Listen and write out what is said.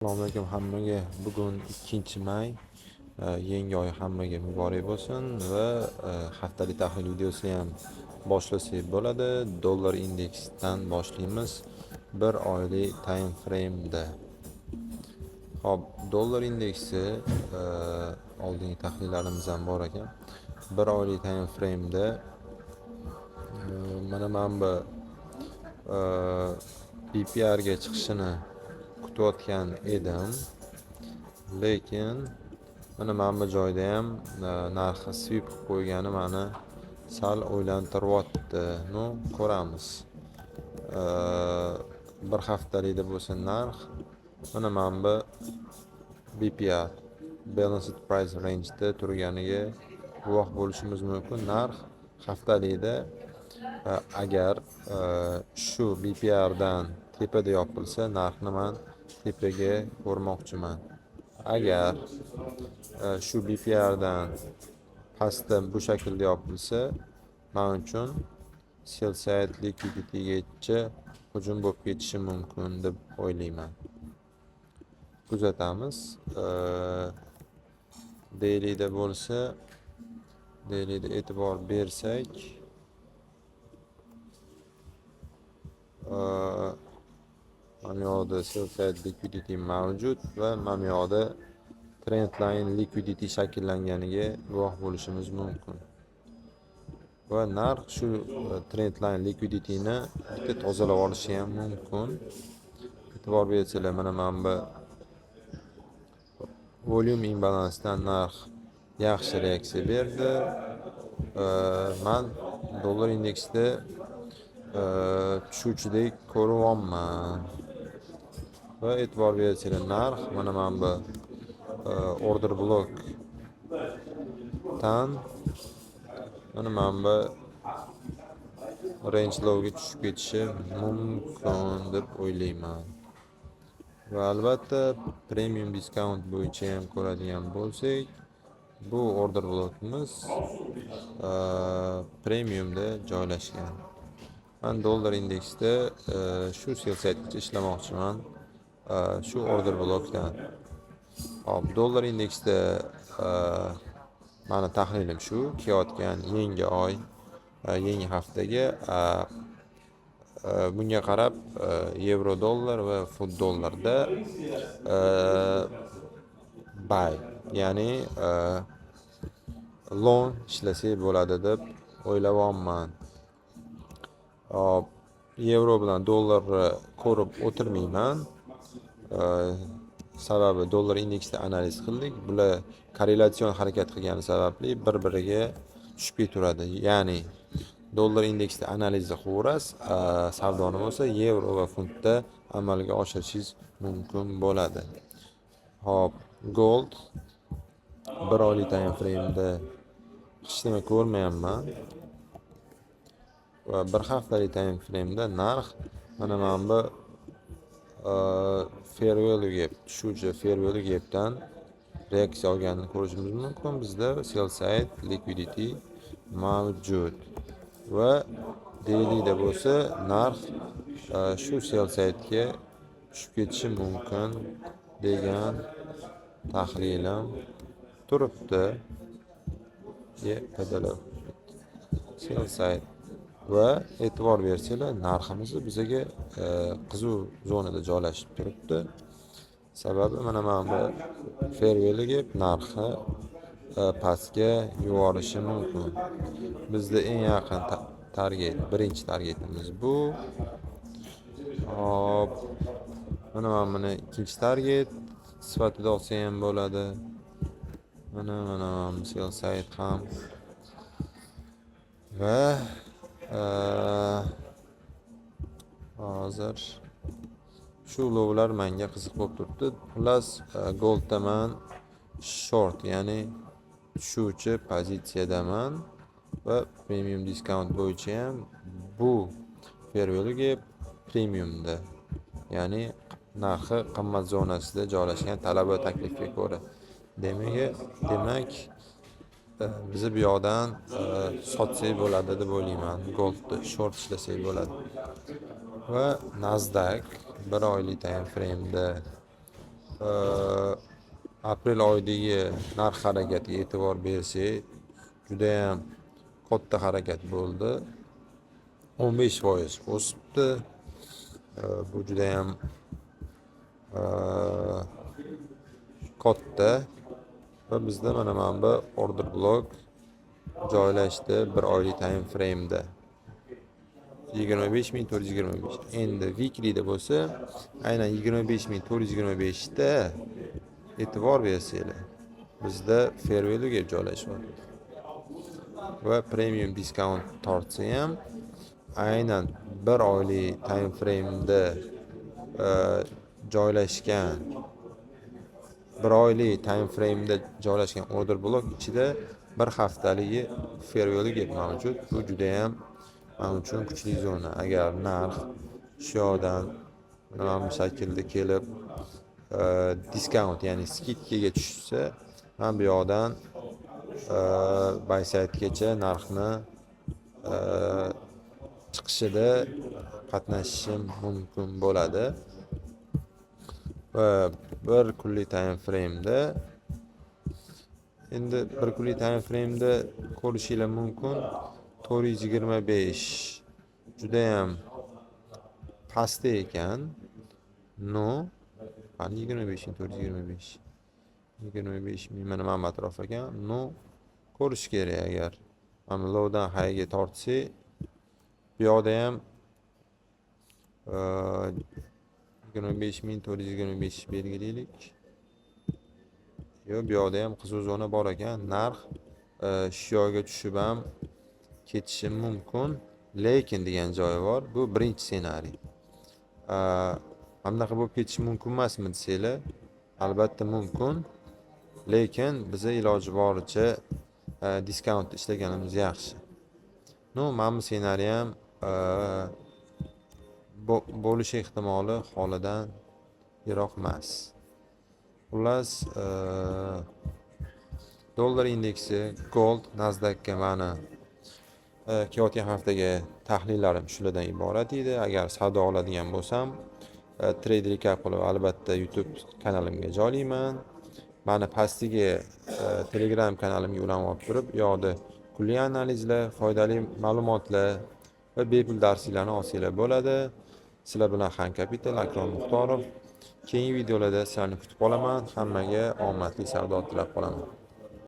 Assalomu alaykum hammaga. Bugun 2-may. Yangi oy hammaga muborak bo'lsin va haftalik tahlil videosini ham boshlasak bo'ladi. Dollar indeksidan boshlaymiz. Bir oylik time frame'da. Xo'p, dollar indeksi oldingi tahlillarimiz ham bor ekan. Bir oylik time frame'da mana bu BPR ga chiqishini kutayotgan edim, lekin mana bu joyda ham narxi sweep qilib qo'ygani meni sal o'ylantiryapti. Ko'ramiz. Bir haftalikda bo'lsa narx mana bu BPR balanced price range da turganiga guvoh bo'lishimiz mumkin. Narx haftalikda agar shu BPR dan tepada yopilsa, narxni men tepaga ko'rmoqchiman. Agar shu BPR dan pastda bu shaklda yopilsa, men uchun sell side liquidity gacha hujum bo'lib ketishi mumkin deb o'ylayman. Kuzatamiz. Daily'da bo'lsa, daily'da e'tibor bersak, mana yoqda sell side liquidity mavjud va mana yoqda trend line liquidity shakllanganiga guvoh bo'lishimiz mumkin. Va narx shu trend line liquidityni bitta tozalab olishi ham mumkin. E'tibor bersanglar, mana bu volume imbalansdan narx yaxshi reaksiya berdi. Men dollar indeksida tushuvchidek ko'ryapman. Va e'tibor bersanglar, narx mana bu order block tan mana bu range lowga tushib ketishi mumkin deb o'ylayman. Va albatta premium discount bo'yicha ham ko'radigan bo'lsak, bu order blockimiz premiumda joylashgan. Men dollar indeksida shu sell sidegacha ishlamoqchiman, shu order blockdan. Hop, dollar indeksida meni tahlilim shu, kelayotgan yangi oy, yangi haftaga bunga qarab yevro dollar va funt dollarda buy, ya'ni long ishlasak bo'ladi deb o'ylayapman. Yevro bilan dollarni ko'rib o'tirmayman. Sababi dollar indeksida analiz qildik. Bular korrelatsion harakat qilgani sababli bir-biriga tushib ketaveradi. Ya'ni dollar indeksida analizni qilaverasiz, savdoni bo'lsa yevro va funtda amalga oshirishingiz mumkin bo'ladi. Hop, gold bir oylik time frame'da hech nima ko'rmayapman. Va bir haftalik time frame'da narx mana bu fair value gap, tushuvchi fair value gapdan reaksiya olganini ko'rishimiz mumkin. Bizda sell side liquidity mavjud. Va daily'da bo'lsa, narx shu sell side'ga tushib ketishi mumkin degan tahlilim turibdi. Sell side. Va e'tibor bersanglar, narximiz bizaga qiziq zonada joylashib turibdi. Sababi mana bu fair value gap narxi pastga yuborishi mumkin. Bizda eng yaqin target, birinchi targetimiz bu. Hop, mana ikkinchi target sifatida olsa ham bo'ladi. Mana sell side ham. Va hozir shu lovlar menga qiziq bo'lib turibdi. Plus golddaman short, ya'ni tushuvchi pozitsiyadaman va premium discount bo'yicha ham bu fair value gap premiumda, ya'ni narxi qimmat zonasida joylashgan talab va taklifga ko'ra. Demak bizi bu yoqdan sotsak bo'ladi deb o'ylayman. Goldni short ishlasak bo'ladi. Va Nasdaq bir oylik time frame'da aprel oyidagi narx harakatiga e'tibor bersak, judayam katta harakat bo'ldi. 15% o'sibdi. Bu judayam katta va bizda mana bu order block joylashdi 1 oylik time frame'da. 25.425. Endi weekly'da bo'lsa, aynan 25.425 da e'tibor bersanglar, bizda fair value ga joylashyapti. Va premium discount tortsa ham aynan 1 oylik time frame'da joylashgan 1 oylik time frame'da joylashgan order block ichida 1 haftaligi fair value gap mavjud. Bu juda ham men uchun kuchli zona. Agar narx shu yoqdan mana bu shaklda kelib discount, ya'ni skidkaga tushsa, men bu yoqdan buy sidegacha narxni chiqishida qatnashishim mumkin bo'ladi. Va 1 kunlik time frame'da endi 1 kunlik time frame'da ko'rishingiz mumkin 425 juda ham pastda ekan. No, qani 25.425 25.000 mana atrof ekan. No, ko'rish kerak. Agar mana lowdan highga tortsak, bu yoqda ham 25.425 belgilaylik. Bu yoqda ham qizil zona bor ekan. Narx shu yoqga tushib ham ketishi mumkin, lekin degan joyi bor. Bu birinchi ssenariy. Bunaqa bo'lib ketishi mumkin emasmi desanglar, albatta mumkin, lekin biza iloji boricha diskount ishlaganimiz yaxshi. Mana bu ssenariy ham bo'lish ehtimoli holidan yiroq emas. Xullas, dollar indeksi, gold, Nasdaqga mani kelayotgan haftaga tahlillarim shulardan iborat edi. Agar savdo oladigan bo'lsam, trade recap qilib albatta YouTube kanalimga joylayman. Mani pastiga Telegram kanalimga ulanib olib turib, u yoqda kunlik analizlar, foydali ma'lumotlar va bepul darslarni olsanglar bo'ladi. Sizlar bilan Xan Capital, Akrom Muxtorov. Keyingi videolarda sizlarni kutib qolaman. Hammaga omadli savdo tilab qolaman.